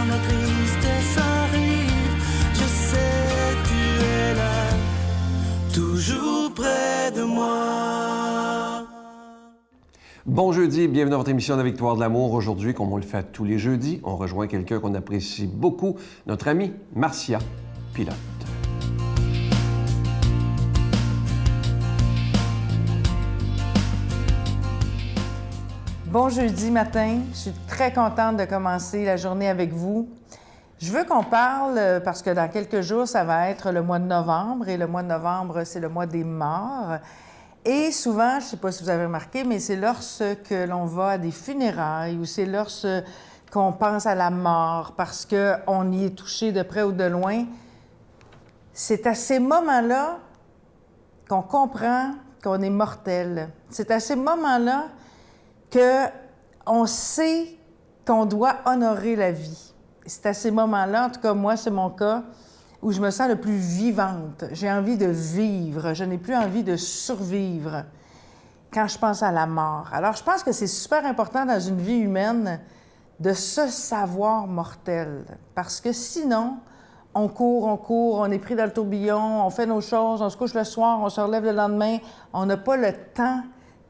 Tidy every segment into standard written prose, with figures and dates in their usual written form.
quand la tristesse arrive, je sais tu es là, toujours près de moi. Bon jeudi, bienvenue dans votre émission de Victoire de l'amour. Aujourd'hui, comme on le fait tous les jeudis, on rejoint quelqu'un qu'on apprécie beaucoup, notre amie Marcia Pilote. Bon jeudi matin, je suis très contente de commencer la journée avec vous. Je veux qu'on parle, parce que dans quelques jours, ça va être le mois de novembre, et le mois de novembre, c'est le mois des morts. Et souvent, je ne sais pas si vous avez remarqué, mais c'est lorsque l'on va à des funérailles ou c'est lorsqu'on pense à la mort parce qu'on y est touché de près ou de loin. C'est à ces moments-là qu'on comprend qu'on est mortel. C'est à ces moments-là qu'on sait qu'on doit honorer la vie. C'est à ces moments-là, en tout cas moi, c'est mon cas, où je me sens le plus vivante. J'ai envie de vivre, je n'ai plus envie de survivre quand je pense à la mort. Alors, je pense que c'est super important dans une vie humaine de se savoir mortel, parce que sinon, on court, on est pris dans le tourbillon, on fait nos choses, on se couche le soir, on se relève le lendemain, on n'a pas le temps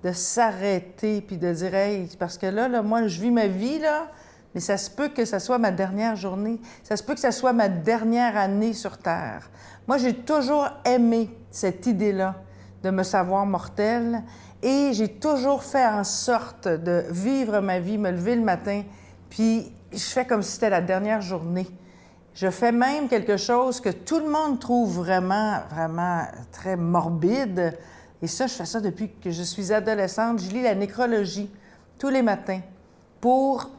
de s'arrêter puis de dire « Hey, parce que là, moi, je vis ma vie, là, mais ça se peut que ça soit ma dernière journée. Ça se peut que ça soit ma dernière année sur Terre. » Moi, j'ai toujours aimé cette idée-là de me savoir mortelle et j'ai toujours fait en sorte de vivre ma vie, me lever le matin, puis je fais comme si c'était la dernière journée. Je fais même quelque chose que tout le monde trouve vraiment, vraiment très morbide. Et ça, je fais ça depuis que je suis adolescente. Je lis la nécrologie tous les matins pour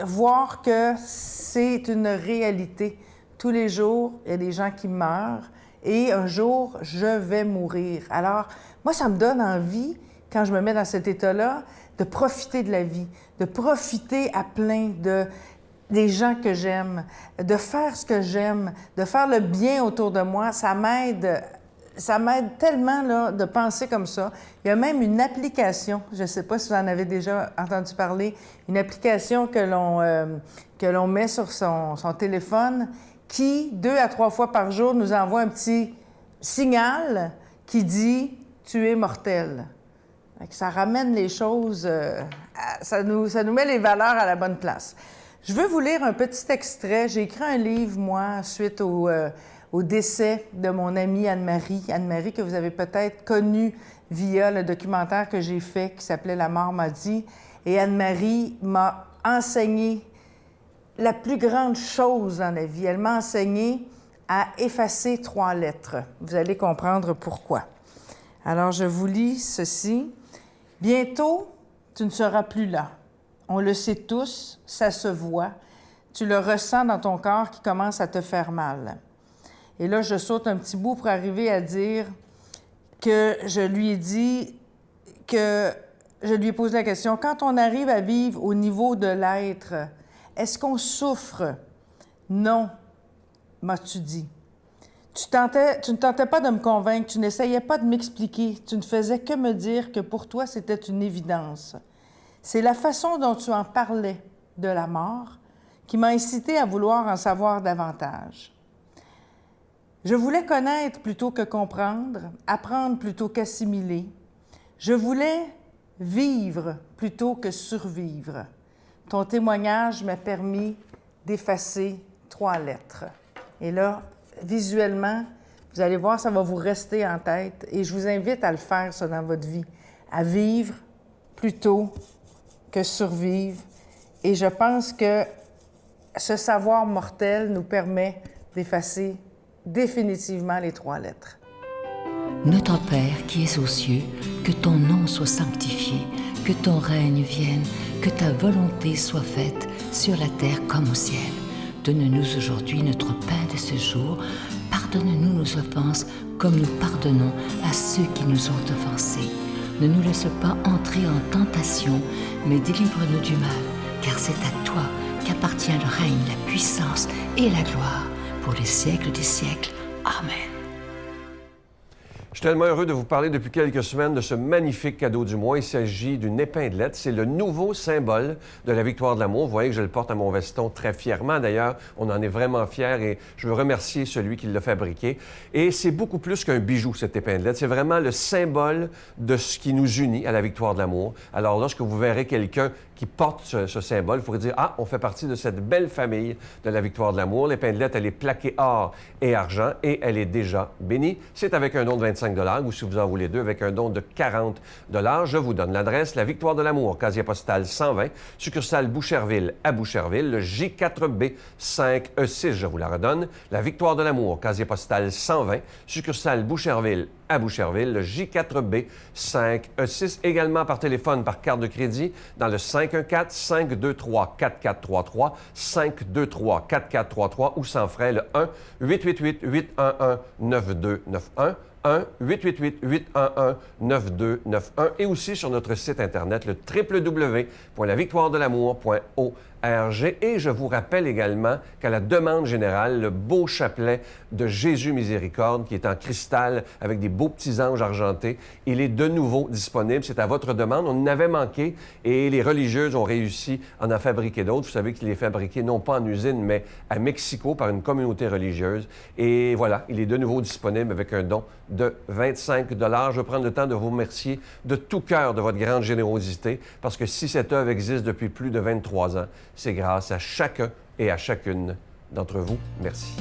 voir que c'est une réalité. Tous les jours, il y a des gens qui meurent et un jour, je vais mourir. Alors, moi, ça me donne envie, quand je me mets dans cet état-là, de profiter de la vie, de profiter à plein des gens que j'aime, de faire ce que j'aime, de faire le bien autour de moi. Ça m'aide tellement là, de penser comme ça. Il y a même une application, je ne sais pas si vous en avez déjà entendu parler, une application que l'on met sur son téléphone qui, 2 à 3 fois par jour, nous envoie un petit signal qui dit « Tu es mortel ». Ça ramène les choses, ça nous met les valeurs à la bonne place. Je veux vous lire un petit extrait. J'ai écrit un livre, moi, suite au décès de mon amie Anne-Marie. Anne-Marie, que vous avez peut-être connue via le documentaire que j'ai fait qui s'appelait « La mort m'a dit ». Et Anne-Marie m'a enseigné la plus grande chose dans la vie. Elle m'a enseigné à effacer 3 lettres. Vous allez comprendre pourquoi. Alors, je vous lis ceci. « Bientôt, tu ne seras plus là. On le sait tous, ça se voit. Tu le ressens dans ton corps qui commence à te faire mal. » Et là, je saute un petit bout pour arriver à dire que je lui ai dit que je lui ai posé la question, quand on arrive à vivre au niveau de l'être, est-ce qu'on souffre? Non, m'as-tu dit. Tu ne tentais pas de me convaincre, tu n'essayais pas de m'expliquer, tu ne faisais que me dire que pour toi, c'était une évidence. C'est la façon dont tu en parlais de la mort qui m'a incité à vouloir en savoir davantage. Je voulais connaître plutôt que comprendre, apprendre plutôt qu'assimiler. Je voulais vivre plutôt que survivre. Ton témoignage m'a permis d'effacer 3 lettres. Et là, visuellement, vous allez voir, ça va vous rester en tête. Et je vous invite à le faire, ça, dans votre vie, à vivre plutôt que survivre. Et je pense que ce savoir mortel nous permet d'effacer définitivement les 3 lettres. Notre Père qui es aux cieux, que ton nom soit sanctifié, que ton règne vienne, que ta volonté soit faite sur la terre comme au ciel. Donne-nous aujourd'hui notre pain de ce jour. Pardonne-nous nos offenses comme nous pardonnons à ceux qui nous ont offensés. Ne nous laisse pas entrer en tentation, mais délivre-nous du mal, car c'est à toi qu'appartient le règne, la puissance et la gloire pour les siècles des siècles. Amen. Je suis tellement heureux de vous parler depuis quelques semaines de ce magnifique cadeau du mois. Il s'agit d'une épinglette. C'est le nouveau symbole de la victoire de l'amour. Vous voyez que je le porte à mon veston très fièrement. D'ailleurs, on en est vraiment fiers et je veux remercier celui qui l'a fabriqué. Et c'est beaucoup plus qu'un bijou, cette épinglette. C'est vraiment le symbole de ce qui nous unit à la victoire de l'amour. Alors, lorsque vous verrez quelqu'un qui porte ce symbole, il faudrait dire « Ah, on fait partie de cette belle famille de la victoire de l'amour. » L'épinglette, elle est plaquée or et argent et elle est déjà bénie. C'est avec un don de 25 ou si vous en voulez deux, avec un don de 40 je vous donne l'adresse, la Victoire de l'amour, casier postal 120, succursale Boucherville à Boucherville, le J4B 5E6, je vous la redonne, la Victoire de l'amour, casier postal 120, succursale Boucherville à Boucherville, le J4B 5E6, également par téléphone, par carte de crédit, dans le 514-523-4433, 523-4433 ou sans frais, le 1-888-811-9291, 1-888-811-9291 et aussi sur notre site Internet, le www.lavictoiredelamour.org. Et je vous rappelle également qu'à la demande générale, le beau chapelet de Jésus Miséricorde, qui est en cristal avec des beaux petits anges argentés, il est de nouveau disponible. C'est à votre demande. On en avait manqué et les religieuses ont réussi à en fabriquer d'autres. Vous savez qu'il est fabriqué non pas en usine, mais à Mexico par une communauté religieuse. Et voilà, il est de nouveau disponible avec un don de 25 Je vais prendre le temps de vous remercier de tout cœur de votre grande générosité, parce que si cette œuvre existe depuis plus de 23 ans, c'est grâce à chacun et à chacune d'entre vous. Merci.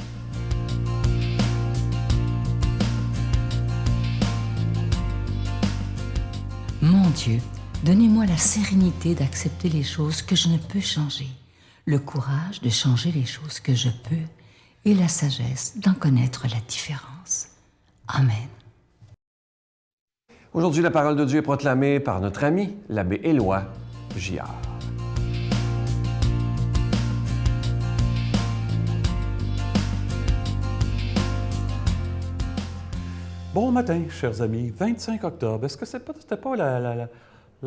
Mon Dieu, donnez-moi la sérénité d'accepter les choses que je ne peux changer, le courage de changer les choses que je peux et la sagesse d'en connaître la différence. Amen. Aujourd'hui, la parole de Dieu est proclamée par notre ami, l'abbé Éloi Giard. Bon matin, chers amis. 25 octobre. Est-ce que c'était pas la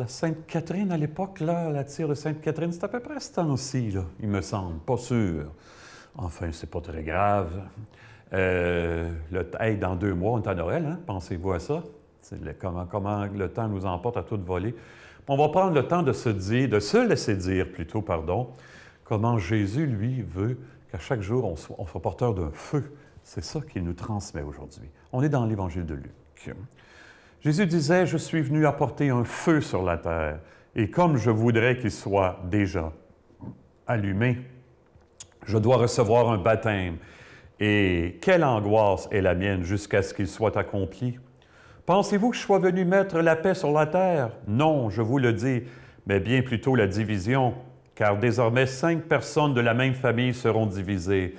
Sainte-Catherine à l'époque, là, la tire de Sainte-Catherine? C'est à peu près ce temps-ci, là, il me semble. Pas sûr. Enfin, c'est pas très grave. Hey, dans 2 mois, on est à Noël, hein? Pensez-vous à ça? Comment le temps nous emporte à toute volée. On va prendre le temps de se laisser dire plutôt, comment Jésus, lui, veut qu'à chaque jour, on soit porteur d'un feu. C'est ça qu'il nous transmet aujourd'hui. On est dans l'Évangile de Luc. Jésus disait, « Je suis venu apporter un feu sur la terre, et comme je voudrais qu'il soit déjà allumé, je dois recevoir un baptême. Et quelle angoisse est la mienne jusqu'à ce qu'il soit accompli. Pensez-vous que je sois venu mettre la paix sur la terre? Non, je vous le dis, mais bien plutôt la division, car désormais 5 personnes de la même famille seront divisées.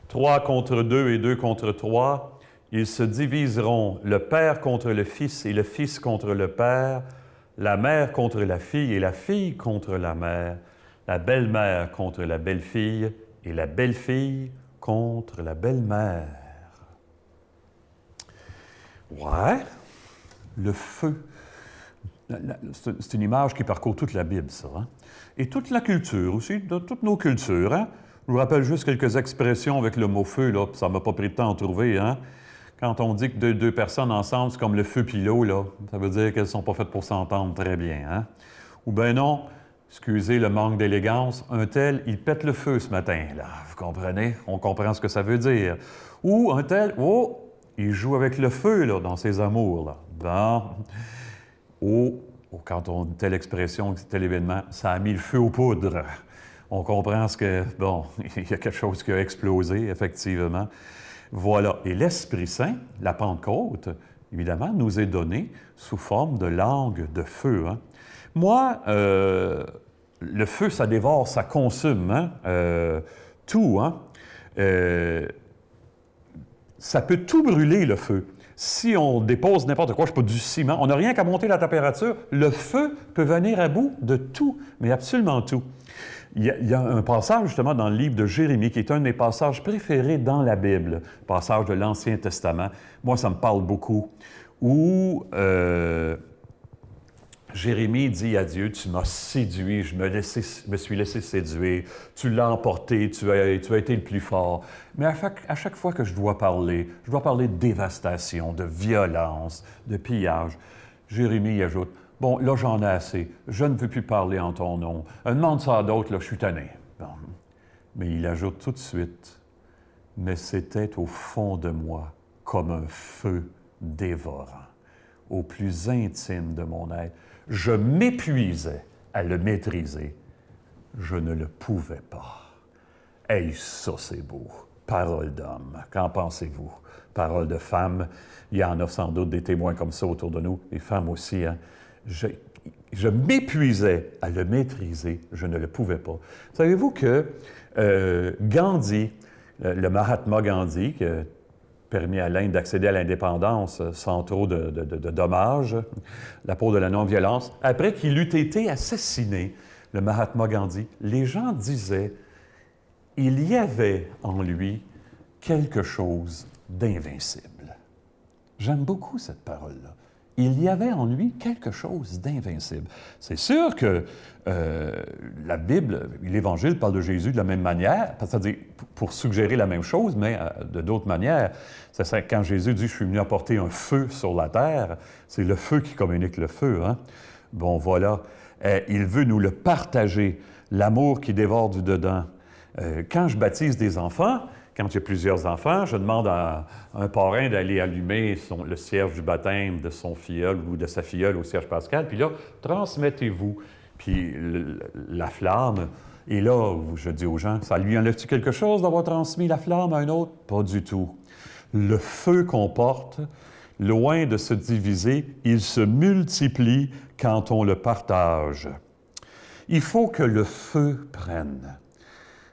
3 contre 2 et 2 contre 3, ils se diviseront, le père contre le fils et le fils contre le père, la mère contre la fille et la fille contre la mère, la belle-mère contre la belle-fille et la belle-fille contre la belle-mère. » Ouais, le feu. C'est une image qui parcourt toute la Bible, ça. Hein? Et toute la culture aussi, de toutes nos cultures. Hein? Je vous rappelle juste quelques expressions avec le mot feu, là, ça ne m'a pas pris de temps à en trouver. Hein? Quand on dit que deux personnes ensemble, c'est comme le feu puis l'eau, là, ça veut dire qu'elles ne sont pas faites pour s'entendre très bien. Hein? Ou bien non, excusez le manque d'élégance, un tel, il pète le feu ce matin, là. Vous comprenez? On comprend ce que ça veut dire. Ou un tel, oh, il joue avec le feu, là, dans ses amours, là. Bon. Ou quand on dit telle expression, tel événement, ça a mis le feu aux poudres. On comprend bon, il y a quelque chose qui a explosé, effectivement. Voilà. Et l'Esprit Saint, la Pentecôte, évidemment, nous est donné sous forme de langue de feu. Hein? Moi, le feu, ça dévore, ça consume, hein? Tout. Hein? Ça peut tout brûler, le feu. Si on dépose n'importe quoi, je ne sais pas, du ciment, on n'a rien qu'à monter la température, le feu peut venir à bout de tout, mais absolument tout. Il y a un passage, justement, dans le livre de Jérémie, qui est un de mes passages préférés dans la Bible, passage de l'Ancien Testament. Moi, ça me parle beaucoup. Où Jérémie dit à Dieu, « Tu m'as séduit, je me suis laissé séduire, tu l'as emporté, tu as été le plus fort. » Mais à chaque fois que je dois parler de dévastation, de violence, de pillage. Jérémie ajoute, « Bon, là, j'en ai assez, je ne veux plus parler en ton nom. Demande ça à d'autres, là, je suis tanné. » Bon. Mais il ajoute tout de suite, « Mais c'était au fond de moi comme un feu dévorant, au plus intime de mon être. Je m'épuisais à le maîtriser. Je ne le pouvais pas. » Hey, ça, c'est beau. Parole d'homme. Qu'en pensez-vous? Parole de femme. Il y en a sans doute des témoins comme ça autour de nous, les femmes aussi. Hein? Je m'épuisais à le maîtriser. Je ne le pouvais pas. Savez-vous que Gandhi, le Mahatma Gandhi, qui a permis à l'Inde d'accéder à l'indépendance sans trop de dommages, l'apôtre de la non-violence, après qu'il eût été assassiné, le Mahatma Gandhi, les gens disaient il y avait en lui quelque chose d'invincible. J'aime beaucoup cette parole-là. Il y avait en lui quelque chose d'invincible. C'est sûr que la Bible, l'Évangile parle de Jésus de la même manière, c'est-à-dire pour suggérer la même chose, mais de d'autres manières. C'est quand Jésus dit « Je suis venu apporter un feu sur la terre », c'est le feu qui communique le feu. Hein? Bon, voilà. Il veut nous le partager, l'amour qui dévore du dedans. Quand je baptise des enfants, quand j'ai plusieurs enfants, je demande à un parrain d'aller allumer le cierge du baptême de son filleul ou de sa filleule au cierge pascal, puis là, transmettez-vous. Puis la flamme, et là, je dis aux gens, ça lui enlève-tu quelque chose d'avoir transmis la flamme à un autre? Pas du tout. Le feu qu'on porte, loin de se diviser, il se multiplie quand on le partage. Il faut que le feu prenne.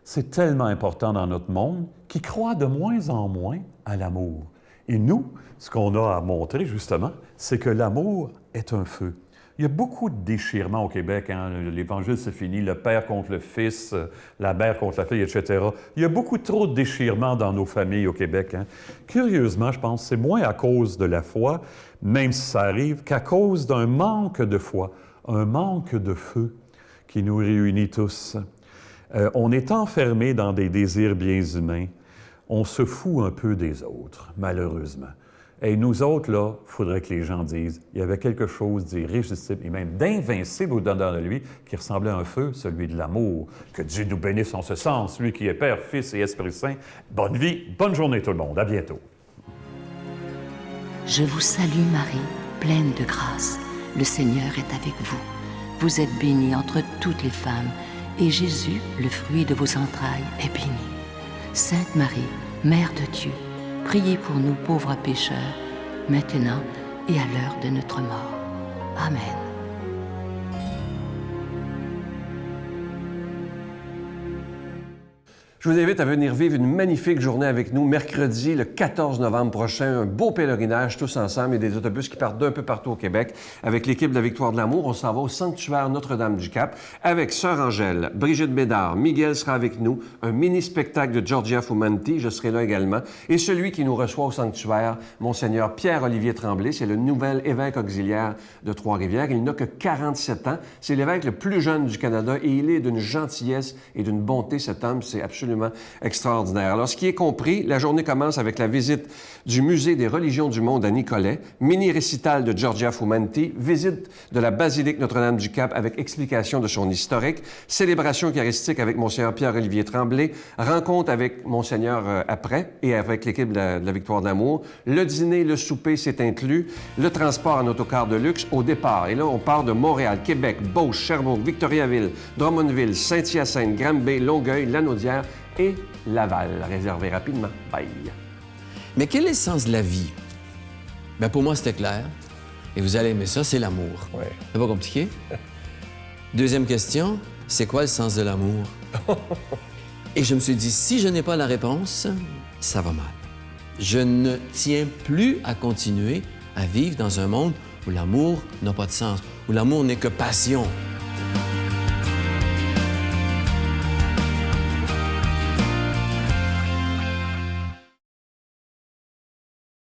C'est tellement important dans notre monde qui croit de moins en moins à l'amour. Et nous, ce qu'on a à montrer, justement, c'est que l'amour est un feu. Il y a beaucoup de déchirements au Québec. Hein? L'Évangile, c'est fini. Le père contre le fils, la mère contre la fille, etc. Il y a beaucoup trop de déchirements dans nos familles au Québec. Hein? Curieusement, je pense, c'est moins à cause de la foi, même si ça arrive, qu'à cause d'un manque de foi, un manque de feu qui nous réunit tous. On est enfermé dans des désirs bien humains. On se fout un peu des autres, malheureusement. Et nous autres, là, il faudrait que les gens disent, il y avait quelque chose d'irrésistible et même d'invincible au-dedans de lui qui ressemblait à un feu, celui de l'amour. Que Dieu nous bénisse en ce sens, lui qui est Père, Fils et Esprit Saint. Bonne vie, bonne journée tout le monde. À bientôt. Je vous salue Marie, pleine de grâce. Le Seigneur est avec vous. Vous êtes bénie entre toutes les femmes, et Jésus, le fruit de vos entrailles, est béni. Sainte Marie, Mère de Dieu, priez pour nous pauvres pécheurs, maintenant et à l'heure de notre mort. Amen. Je vous invite à venir vivre une magnifique journée avec nous mercredi, le 14 novembre prochain. Un beau pèlerinage tous ensemble et des autobus qui partent d'un peu partout au Québec. Avec l'équipe de la Victoire de l'Amour, on s'en va au sanctuaire Notre-Dame-du-Cap avec Sœur Angèle, Brigitte Bédard, Miguel sera avec nous, un mini-spectacle de Giorgia Fumanti, je serai là également, et celui qui nous reçoit au sanctuaire, Monseigneur Pierre-Olivier Tremblay, c'est le nouvel évêque auxiliaire de Trois-Rivières. Il n'a que 47 ans, c'est l'évêque le plus jeune du Canada et il est d'une gentillesse et d'une bonté, cet homme, c'est absolument extraordinaire. Alors, ce qui est compris, la journée commence avec la visite du Musée des religions du monde à Nicolet, mini-récital de Giorgia Fumanti, visite de la basilique Notre-Dame-du-Cap avec explication de son historique, célébration eucharistique avec Monseigneur Pierre-Olivier Tremblay, rencontre avec Monseigneur après et avec l'équipe de la Victoire de l'Amour, le dîner, le souper, c'est inclus, le transport en autocar de luxe au départ. Et là, on part de Montréal, Québec, Beauce, Sherbrooke, Victoriaville, Drummondville, Saint-Hyacinthe, Granby, Longueuil, Lanaudière et Laval. Réservez rapidement. Bye. Mais quel est le sens de la vie? Bien, pour moi, c'était clair. Et vous allez aimer ça, c'est l'amour. Ouais. C'est pas compliqué? Deuxième question, c'est quoi le sens de l'amour? Et je me suis dit, si je n'ai pas la réponse, ça va mal. Je ne tiens plus à continuer à vivre dans un monde où l'amour n'a pas de sens, où l'amour n'est que passion.